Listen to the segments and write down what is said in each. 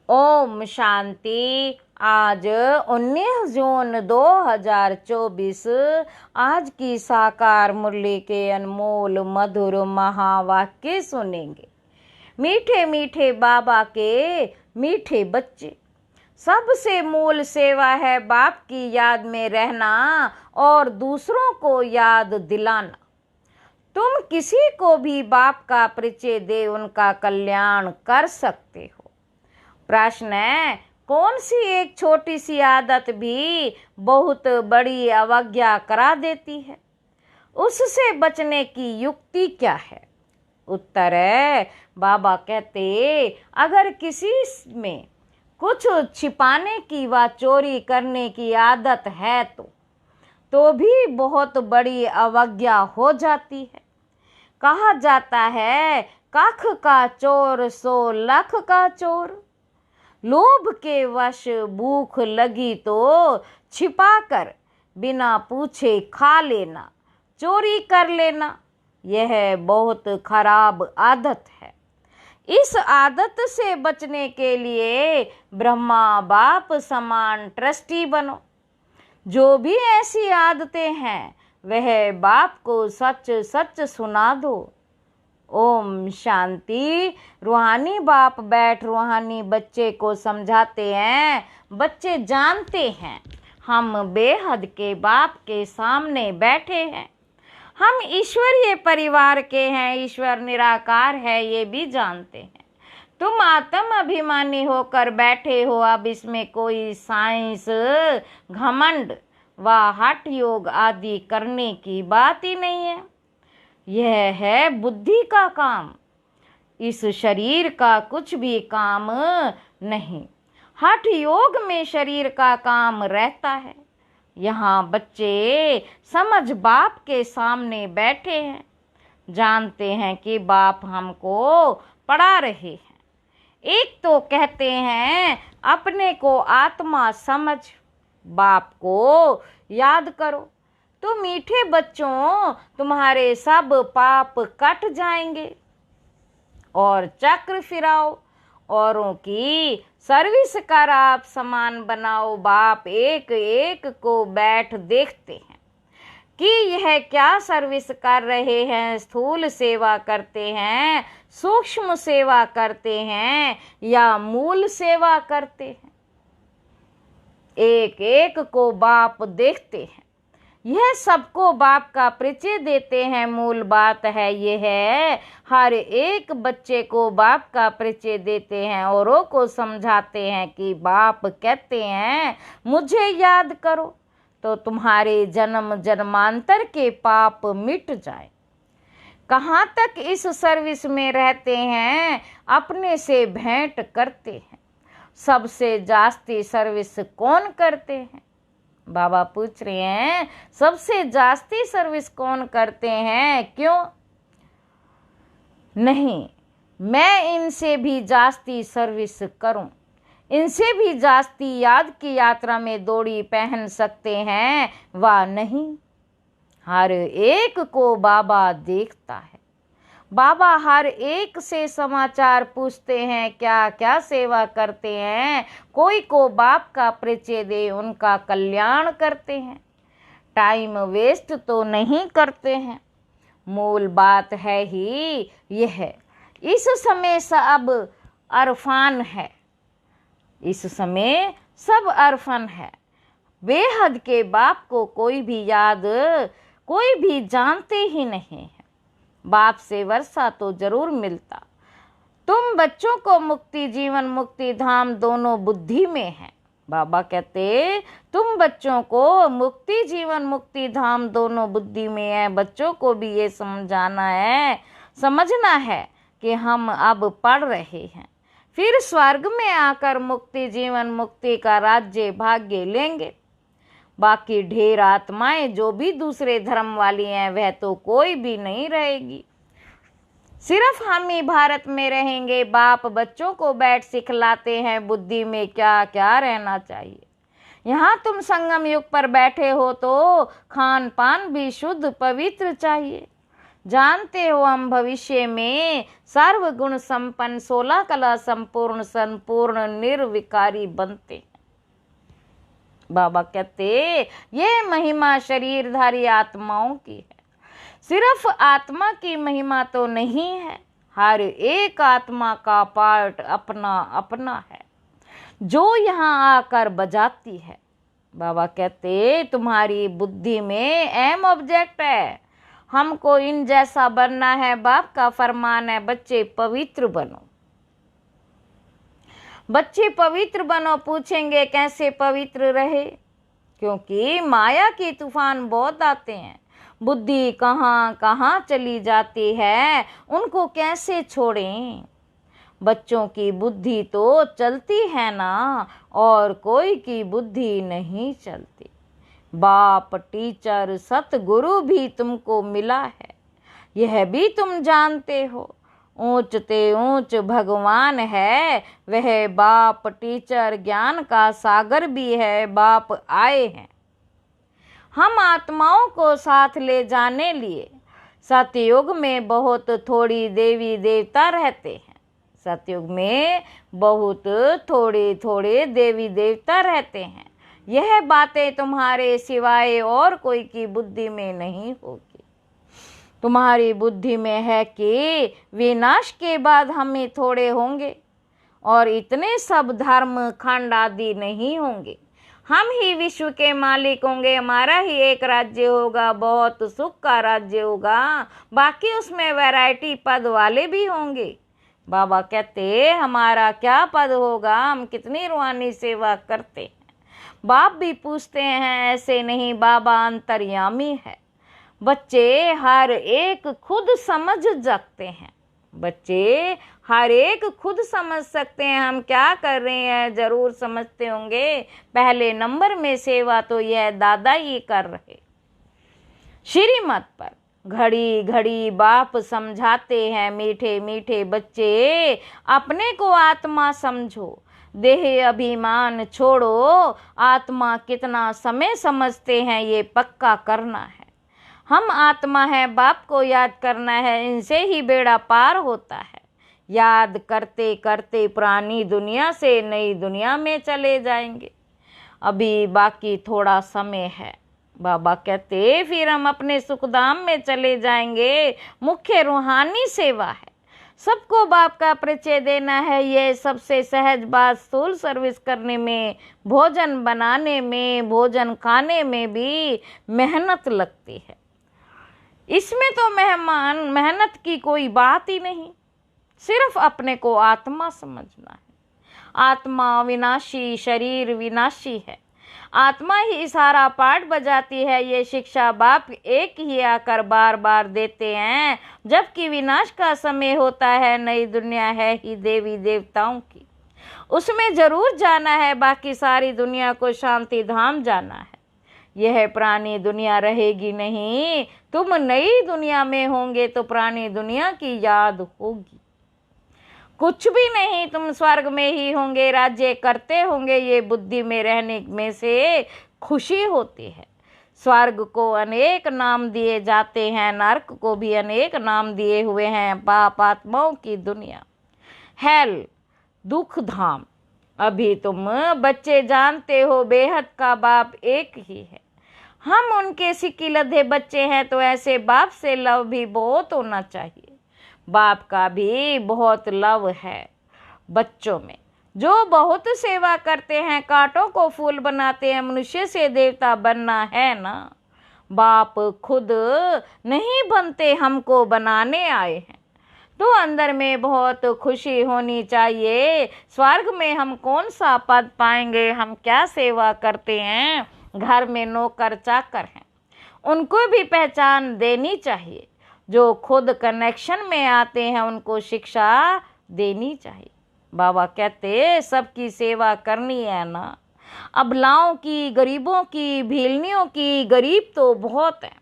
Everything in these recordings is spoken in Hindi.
ओम शांति। आज 19 जून 2024 आज की साकार मुरली के अनमोल मधुर महावाक्य सुनेंगे। मीठे मीठे बाबा के मीठे बच्चे, सबसे मूल सेवा है बाप की याद में रहना और दूसरों को याद दिलाना। तुम किसी को भी बाप का परिचय दे उनका कल्याण कर सकते हो। प्रश्न है, कौन सी एक छोटी सी आदत भी बहुत बड़ी अवज्ञा करा देती है? उससे बचने की युक्ति क्या है? उत्तर है, बाबा कहते अगर किसी में कुछ छिपाने की व चोरी करने की आदत है तो भी बहुत बड़ी अवज्ञा हो जाती है। कहा जाता है, कख का चोर सो लख का चोर। लोभ के वश भूख लगी तो छिपाकर बिना पूछे खा लेना, चोरी कर लेना, यह बहुत खराब आदत है। इस आदत से बचने के लिए ब्रह्मा बाप समान ट्रस्टी बनो। जो भी ऐसी आदतें हैं वह बाप को सच सच सुना दो। ओम शांति। रूहानी बाप बैठ रूहानी बच्चे को समझाते हैं। बच्चे जानते हैं हम बेहद के बाप के सामने बैठे हैं। हम ईश्वरीय परिवार के हैं, ईश्वर निराकार है ये भी जानते हैं। तुम आत्म अभिमानी होकर बैठे हो, अब इसमें कोई साइंस, घमंड व हठ योग आदि करने की बात ही नहीं है। यह है बुद्धि का काम, इस शरीर का कुछ भी काम नहीं। हठ योग में शरीर का काम रहता है। यहाँ बच्चे समझ बाप के सामने बैठे हैं, जानते हैं कि बाप हमको पढ़ा रहे हैं। एक तो कहते हैं अपने को आत्मा समझ, बाप को याद करो तो मीठे बच्चों तुम्हारे सब पाप कट जाएंगे। और चक्र फिराओ, औरों की सर्विस कर आप समान बनाओ। बाप एक एक को बैठ देखते हैं कि यह क्या सर्विस कर रहे हैं। स्थूल सेवा करते हैं, सूक्ष्म सेवा करते हैं या मूल सेवा करते हैं। एक एक को बाप देखते हैं, यह सबको बाप का परिचय देते हैं। मूल बात है यह है, हर एक बच्चे को बाप का परिचय देते हैं, औरों को समझाते हैं कि बाप कहते हैं मुझे याद करो तो तुम्हारे जन्म जन्मांतर के पाप मिट जाए। कहाँ तक इस सर्विस में रहते हैं, अपने से भेंट करते हैं। सबसे जास्ती सर्विस कौन करते हैं? बाबा पूछ रहे हैं सबसे जास्ती सर्विस कौन करते हैं? क्यों नहीं मैं इनसे भी जास्ती सर्विस करूं, इनसे भी जास्ती याद की यात्रा में दौड़ी पहन सकते हैं व नहीं? हर एक को बाबा देखता है। बाबा हर एक से समाचार पूछते हैं, क्या क्या सेवा करते हैं। कोई को बाप का परिचय दे उनका कल्याण करते हैं, टाइम वेस्ट तो नहीं करते हैं। मूल बात है ही यह। इस समय सब अरफान है, इस समय सब अरफान है। बेहद के बाप को कोई भी याद, कोई भी जानते ही नहीं है। बाप से वर्षा तो जरूर मिलता। तुम बच्चों को मुक्ति जीवन मुक्ति धाम दोनों बुद्धि में है। बाबा कहते तुम बच्चों को मुक्ति जीवन मुक्ति धाम दोनों बुद्धि में है। बच्चों को भी ये समझाना है, समझना है कि हम अब पढ़ रहे हैं, फिर स्वर्ग में आकर मुक्ति जीवन मुक्ति का राज्य भाग्य लेंगे। बाकी ढेर आत्माएं जो भी दूसरे धर्म वाली हैं वह तो कोई भी नहीं रहेगी। सिर्फ हम ही भारत में रहेंगे। बाप बच्चों को बैठ सिखलाते हैं बुद्धि में क्या क्या रहना चाहिए। यहाँ तुम संगम युग पर बैठे हो तो खान पान भी शुद्ध पवित्र चाहिए। जानते हो हम भविष्य में सर्वगुण संपन्न 16 कला संपूर्ण संपूर्ण निर्विकारी बनते हैं। बाबा कहते ये महिमा शरीरधारी आत्माओं की है। सिर्फ आत्मा की महिमा तो नहीं है, हर एक आत्मा का पार्ट अपना अपना है जो यहाँ आकर बजाती है। बाबा कहते तुम्हारी बुद्धि में एम ऑब्जेक्ट है, हमको इन जैसा बनना है। बाप का फरमान है बच्चे पवित्र बनो, बच्चे पवित्र बनो। पूछेंगे कैसे पवित्र रहे, क्योंकि माया के तूफान बहुत आते हैं, बुद्धि कहाँ कहाँ चली जाती है, उनको कैसे छोड़ें। बच्चों की बुद्धि तो चलती है ना, और कोई की बुद्धि नहीं चलती। बाप टीचर सतगुरु भी तुमको मिला है, यह भी तुम जानते हो। ऊंच ते ऊंच भगवान है, वह बाप टीचर ज्ञान का सागर भी है। बाप आए हैं हम आत्माओं को साथ ले जाने लिए। सतयुग में बहुत थोड़ी देवी देवता रहते हैं, सतयुग में बहुत थोड़े थोड़े देवी देवता रहते हैं। यह बातें तुम्हारे सिवाय और कोई की बुद्धि में नहीं होगी। तुम्हारी बुद्धि में है कि विनाश के बाद हमें थोड़े होंगे और इतने सब धर्म खंड आदि नहीं होंगे। हम ही विश्व के मालिक होंगे, हमारा ही एक राज्य होगा, बहुत सुख का राज्य होगा। बाकी उसमें वैरायटी पद वाले भी होंगे। बाबा कहते हमारा क्या पद होगा, हम कितनी रूहानी सेवा करते हैं। बाप भी पूछते हैं ऐसे नहीं, बाबा अंतर्यामी है। बच्चे हर एक खुद समझ सकते हैं, बच्चे हर एक खुद समझ सकते हैं हम क्या कर रहे हैं, जरूर समझते होंगे। पहले नंबर में सेवा तो यह दादा ही कर रहे। श्रीमत पर घड़ी घड़ी बाप समझाते हैं, मीठे मीठे बच्चे अपने को आत्मा समझो, देह अभिमान छोड़ो। आत्मा कितना समय समझते हैं ये पक्का करना है। हम आत्मा है, बाप को याद करना है, इनसे ही बेड़ा पार होता है। याद करते करते पुरानी दुनिया से नई दुनिया में चले जाएंगे। अभी बाकी थोड़ा समय है। बाबा कहते फिर हम अपने सुखधाम में चले जाएंगे। मुख्य रूहानी सेवा है, सबको बाप का परिचय देना है। ये सबसे सहज बात। स्थूल सर्विस करने में, भोजन बनाने में, भोजन खाने में भी मेहनत लगती है। इसमें तो मेहनत की कोई बात ही नहीं, सिर्फ अपने को आत्मा समझना है। आत्मा विनाशी, शरीर विनाशी है। आत्मा ही सारा पाठ बजाती है। ये शिक्षा बाप एक ही आकर बार बार देते हैं। जबकि विनाश का समय होता है, नई दुनिया है ही देवी देवताओं की, उसमें जरूर जाना है। बाकी सारी दुनिया को शांति धाम जाना है। यह पुरानी दुनिया रहेगी नहीं। तुम नई दुनिया में होंगे तो पुरानी दुनिया की याद होगी। कुछ भी नहीं, तुम स्वर्ग में ही होंगे, राज्य करते होंगे। ये बुद्धि में रहने में से खुशी होती है। स्वर्ग को अनेक नाम दिए जाते हैं, नरक को भी अनेक नाम दिए हुए हैं। पाप आत्माओं की दुनिया, हेल, दुख धाम। अभी तुम बच्चे जानते हो बेहद का बाप एक ही है। हम उनके सिक्की लधे बच्चे हैं, तो ऐसे बाप से लव भी बहुत होना चाहिए। बाप का भी बहुत लव है बच्चों में, जो बहुत सेवा करते हैं, कांटों को फूल बनाते हैं। मनुष्य से देवता बनना है ना। बाप खुद नहीं बनते, हमको बनाने आए हैं। तो अंदर में बहुत खुशी होनी चाहिए। स्वर्ग में हम कौन सा पद पाएंगे, हम क्या सेवा करते हैं। घर में नौकर चाकर हैं, उनको भी पहचान देनी चाहिए। जो खुद कनेक्शन में आते हैं उनको शिक्षा देनी चाहिए। बाबा कहते सबकी सेवा करनी है ना। अबलाओं की, गरीबों की, भीलनियों की। गरीब तो बहुत हैं,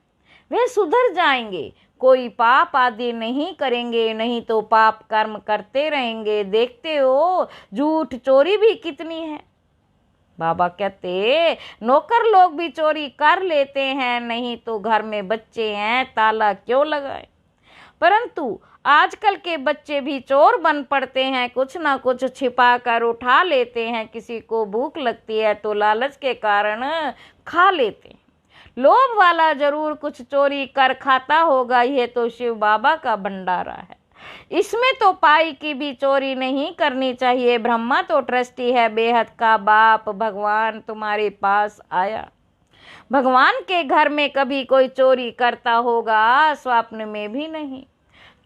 वे सुधर जाएंगे, कोई पाप आदि नहीं करेंगे। नहीं तो पाप कर्म करते रहेंगे। देखते हो झूठ चोरी भी कितनी है। बाबा कहते नौकर लोग भी चोरी कर लेते हैं, नहीं तो घर में बच्चे हैं, ताला क्यों लगाए। परंतु आजकल के बच्चे भी चोर बन पड़ते हैं, कुछ ना कुछ छिपा कर उठा लेते हैं। किसी को भूख लगती है तो लालच के कारण खा लेते हैं। लोभ वाला जरूर कुछ चोरी कर खाता होगा, यह तो शिव बाबा का भंडारा है, इसमें तो पाई की भी चोरी नहीं करनी चाहिए। ब्रह्मा तो ट्रस्टी है, बेहद का बाप भगवान तुम्हारे पास आया। भगवान के घर में कभी कोई चोरी करता होगा? स्वप्न में भी नहीं।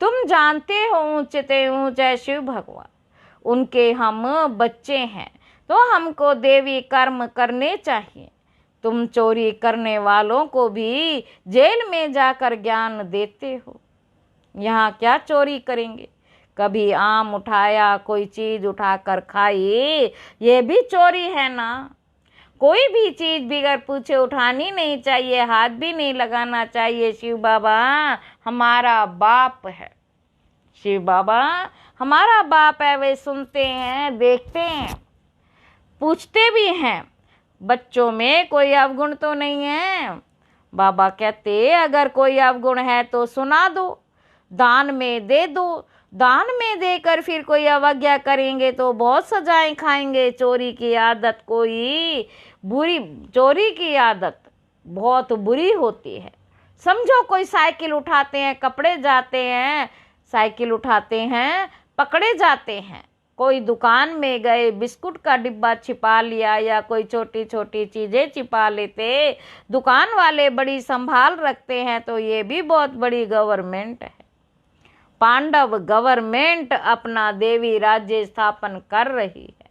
तुम जानते हो ऊंचते ऊंचे शिव भगवान, उनके हम बच्चे हैं तो हमको देवी कर्म करने चाहिए। तुम चोरी करने वालों को भी जेल में जाकर ज्ञान देते हो। यहाँ क्या चोरी करेंगे? कभी आम उठाया, कोई चीज उठाकर खाई, ये भी चोरी है ना। कोई भी चीज बिगर पूछे उठानी नहीं चाहिए, हाथ भी नहीं लगाना चाहिए। शिव बाबा हमारा बाप है, शिव बाबा हमारा बाप है। वे सुनते हैं, देखते हैं, पूछते भी हैं। बच्चों में कोई अवगुण तो नहीं है। बाबा कहते अगर कोई अवगुण है तो सुना दो, दान में दे दो। दान में देकर फिर कोई अवज्ञा करेंगे तो बहुत सजाएं खाएंगे। चोरी की आदत चोरी की आदत बहुत बुरी होती है। समझो कोई साइकिल उठाते हैं, कपड़े जाते हैं, साइकिल उठाते हैं, पकड़े जाते हैं। कोई दुकान में गए, बिस्कुट का डिब्बा छिपा लिया या कोई छोटी छोटी चीजें छिपा लेते, दुकान वाले बड़ी संभाल रखते हैं, तो ये भी बहुत बड़ी गवर्नमेंट है। पांडव गवर्नमेंट अपना देवी राज्य स्थापन कर रही है।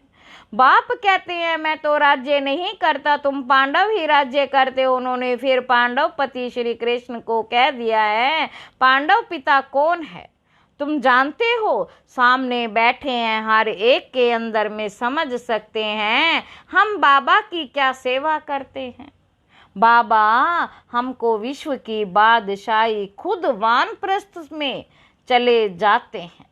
बाप कहते हैं मैं तो राज्य नहीं करता, तुम पांडव ही राज्य करते हो। उन्होंने फिर पांडव पति श्री कृष्ण को कह दिया है पांडव पिता कौन है तुम जानते हो, सामने बैठे हैं, हर एक के अंदर में समझ सकते हैं हम बाबा की क्या सेवा करते हैं। बाबा हमको विश्व की बादशाही खुद वानप्रस्थ में चले जाते हैं।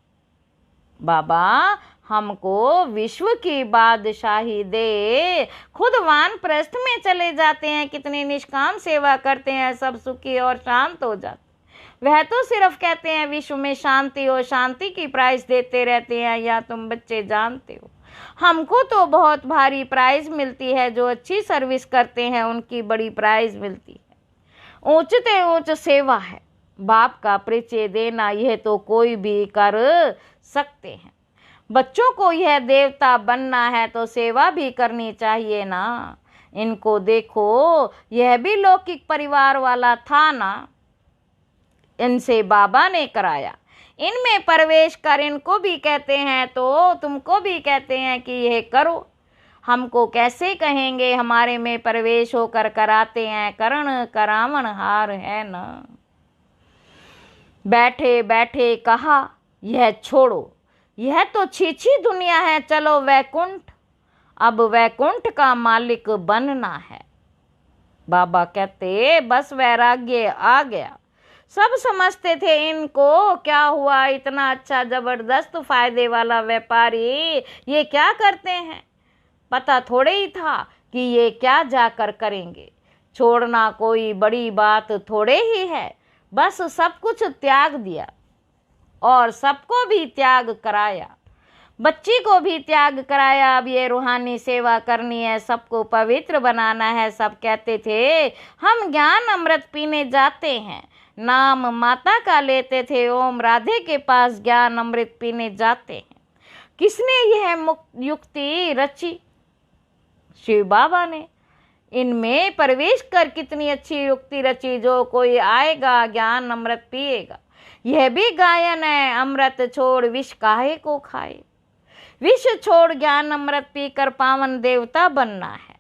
बाबा हमको विश्व की बादशाही दे, खुद वानप्रस्थ में चले जाते हैं। कितनी निष्काम सेवा करते हैं, सब सुखी और शांत हो जाते। वह तो सिर्फ कहते हैं विश्व में शांति हो, शांति की प्राइज देते रहते हैं। या तुम बच्चे जानते हो हमको तो बहुत भारी प्राइज मिलती है। जो अच्छी सर्विस करते हैं उनकी बड़ी प्राइज मिलती है। ऊंचते ऊंच सेवा है, बाप का परिचय देना, यह तो कोई भी कर सकते हैं। बच्चों को यह देवता बनना है तो सेवा भी करनी चाहिए ना। इनको देखो, यह भी लौकिक परिवार वाला था ना, इनसे बाबा ने कराया। इनमें प्रवेश कर इनको भी कहते हैं तो तुमको भी कहते हैं कि यह करो। हमको कैसे कहेंगे, हमारे में प्रवेश होकर कराते हैं। करण करावण हार है ना। बैठे बैठे कहा यह छोड़ो, यह तो छीछी दुनिया है, चलो वैकुंठ। अब वैकुंठ का मालिक बनना है। बाबा कहते बस वैराग्य आ गया। सब समझते थे इनको क्या हुआ, इतना अच्छा जबरदस्त फायदे वाला व्यापारी ये क्या करते हैं। पता थोड़े ही था कि ये क्या जाकर करेंगे। छोड़ना कोई बड़ी बात थोड़े ही है, बस सब कुछ त्याग दिया और सबको भी त्याग कराया। बच्ची को भी त्याग कराया। अब ये रूहानी सेवा करनी है, सबको पवित्र बनाना है। सब कहते थे हम ज्ञान अमृत पीने जाते हैं, नाम माता का लेते थे, ओम राधे के पास ज्ञान अमृत पीने जाते हैं। किसने यह युक्ति रची? शिव बाबा ने। इनमें प्रवेश कर कितनी अच्छी युक्ति रची, जो कोई आएगा ज्ञान अमृत पिएगा। यह भी गायन है, अमृत छोड़ विष काहे को खाए। विष छोड़ ज्ञान अमृत पीकर पावन देवता बनना है।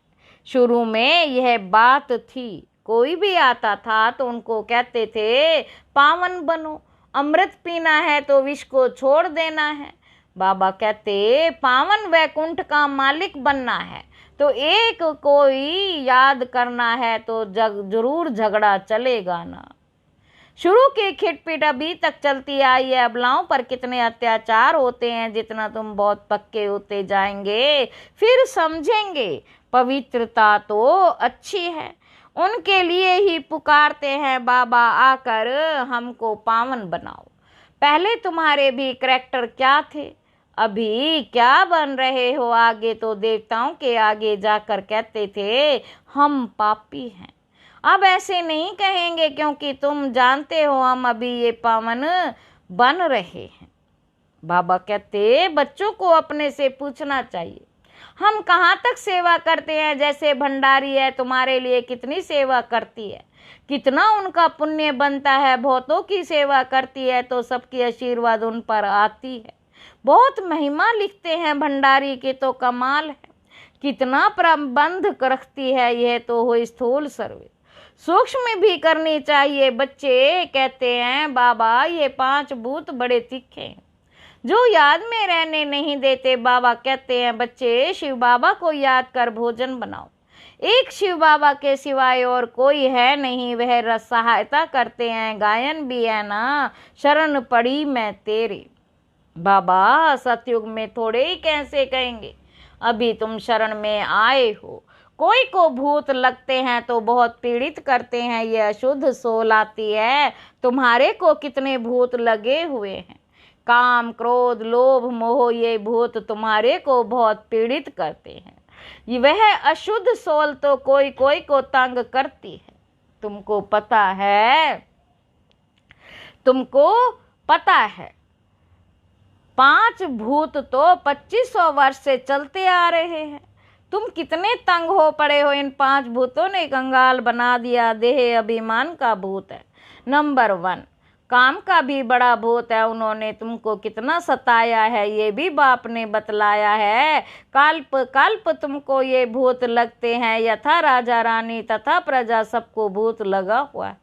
शुरू में यह बात थी, कोई भी आता था तो उनको कहते थे पावन बनो, अमृत पीना है तो विष को छोड़ देना है। बाबा कहते पावन वैकुंठ का मालिक बनना है तो एक कोई याद करना है तो जरूर झगड़ा चलेगा ना। शुरू की खिटपिट अभी तक चलती आई है। अबलाओं पर कितने अत्याचार होते हैं। जितना तुम बहुत पक्के होते जाएंगे फिर समझेंगे पवित्रता तो अच्छी है। उनके लिए ही पुकारते हैं बाबा, आकर हमको पावन बनाओ। पहले तुम्हारे भी करैक्टर क्या थे, अभी क्या बन रहे हो। आगे तो देवताओं के आगे जाकर कहते थे हम पापी हैं, अब ऐसे नहीं कहेंगे क्योंकि तुम जानते हो हम अभी ये पावन बन रहे हैं। बाबा कहते बच्चों को अपने से पूछना चाहिए हम कहाँ तक सेवा करते हैं। जैसे भंडारी है, तुम्हारे लिए कितनी सेवा करती है, कितना उनका पुण्य बनता है। बहुतों की सेवा करती है तो सबकी आशीर्वाद उन पर आती है। बहुत महिमा लिखते हैं भंडारी की, तो कमाल है, कितना प्रबंध रखती है। यह तो हुई स्थूल सर्वे, सूक्ष्म भी करनी चाहिए। बच्चे कहते हैं बाबा ये 5 भूत बड़े तीखे हैं जो याद में रहने नहीं देते। बाबा कहते हैं बच्चे शिव बाबा को याद कर भोजन बनाओ, एक शिव बाबा के सिवाय और कोई है नहीं, वह रस सहायता करते हैं, गायन भी है ना, शरण पड़ी मैं तेरे। बाबा सतयुग में थोड़े ही कैसे कहेंगे, अभी तुम शरण में आए हो। कोई को भूत लगते हैं तो बहुत पीड़ित करते हैं, ये अशुद्ध सोल आती है। तुम्हारे को कितने भूत लगे हुए हैं, काम क्रोध लोभ मोह, ये भूत तुम्हारे को बहुत पीड़ित करते हैं। वह अशुद्ध सोल तो कोई कोई को तंग करती है। तुमको पता है, तुमको पता है 5 भूत तो 2500 वर्ष से चलते आ रहे हैं। तुम कितने तंग हो पड़े हो, इन 5 भूतों ने कंगाल बना दिया। देह अभिमान का भूत है नंबर 1, काम का भी बड़ा भूत है, उन्होंने तुमको कितना सताया है ये भी बाप ने बतलाया है। कल्प कल्प तुमको ये भूत लगते हैं, यथा राजा रानी तथा प्रजा सबको भूत लगा हुआ है।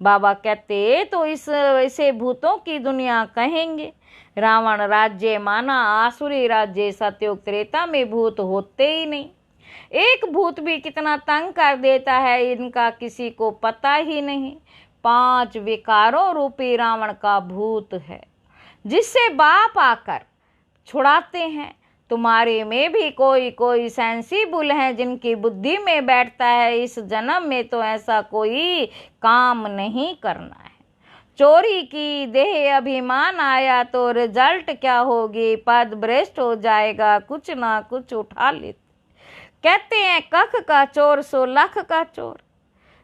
बाबा कहते तो इसे भूतों की दुनिया कहेंगे। रावण राज्य माना आसुरी राज्य, सतयुग त्रेता में भूत होते ही नहीं। एक भूत भी कितना तंग कर देता है, इनका किसी को पता ही नहीं। 5 विकारों रूपी रावण का भूत है जिससे बाप आकर छुड़ाते हैं। तुम्हारे में भी कोई कोई सेंसिबल है जिनकी बुद्धि में बैठता है, इस जन्म में तो ऐसा कोई काम नहीं करना है। चोरी की देह अभिमान आया तो रिजल्ट क्या होगी, पद भ्रष्ट हो जाएगा, कुछ ना कुछ उठा लेते। कहते हैं कख का चोर सो लख का चोर।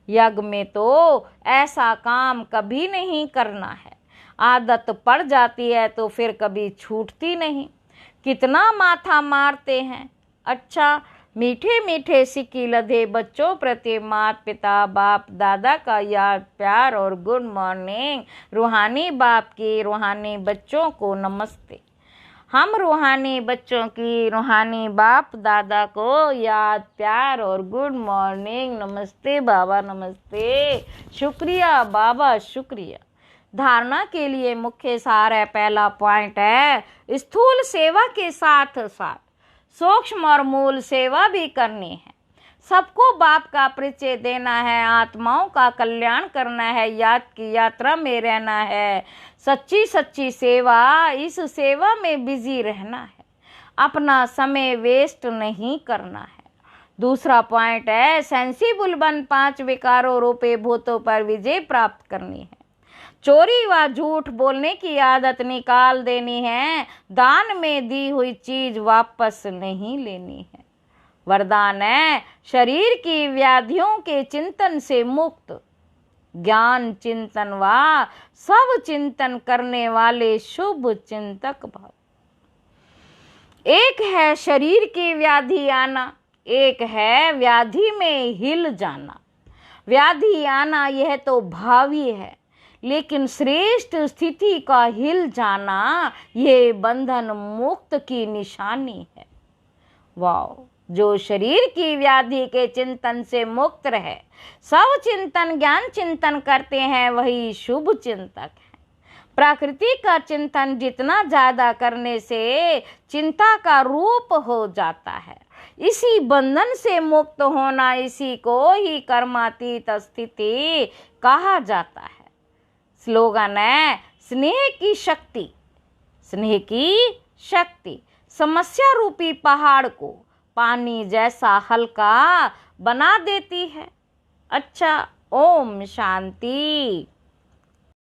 यज्ञ में तो ऐसा काम कभी नहीं करना है, आदत पड़ जाती है तो फिर कभी छूटती नहीं। कितना माथा मारते हैं। अच्छा, मीठे मीठे सिक्की लधे बच्चों प्रति माता पिता बाप दादा का याद प्यार और गुड मॉर्निंग। रूहानी बाप की रूहानी बच्चों को नमस्ते। हम रूहानी बच्चों की रूहानी बाप दादा को याद प्यार और गुड मॉर्निंग। नमस्ते बाबा नमस्ते, शुक्रिया बाबा शुक्रिया। धारणा के लिए मुख्य सार है, पहला पॉइंट है स्थूल सेवा के साथ साथ सूक्ष्म और मूल सेवा भी करनी है। सबको बाप का परिचय देना है, आत्माओं का कल्याण करना है, याद की यात्रा में रहना है, सच्ची सच्ची सेवा, इस सेवा में बिजी रहना है, अपना समय वेस्ट नहीं करना है। दूसरा पॉइंट है सेंसिबल बन 5 विकारों रूपे भूतों पर विजय प्राप्त करनी है। चोरी व झूठ बोलने की आदत निकाल देनी है, दान में दी हुई चीज वापस नहीं लेनी है। वरदान है शरीर की व्याधियों के चिंतन से मुक्त, ज्ञान चिंतन व सब चिंतन करने वाले शुभ चिंतक भाव। एक है शरीर की व्याधि आना, एक है व्याधि में हिल जाना। व्याधि आना यह तो भावी है, लेकिन श्रेष्ठ स्थिति का हिल जाना ये बंधन मुक्त की निशानी है। वाह, जो शरीर की व्याधि के चिंतन से मुक्त रहे, सब चिंतन ज्ञान चिंतन करते हैं, वही शुभ चिंतक है। प्रकृति का चिंतन जितना ज्यादा करने से चिंता का रूप हो जाता है। इसी बंधन से मुक्त होना, इसी को ही कर्मातीत स्थिति कहा जाता है। स्लोगन है स्नेह की शक्ति, स्नेह की शक्ति समस्या रूपी पहाड़ को पानी जैसा हल्का बना देती है। अच्छा, ओम शांति।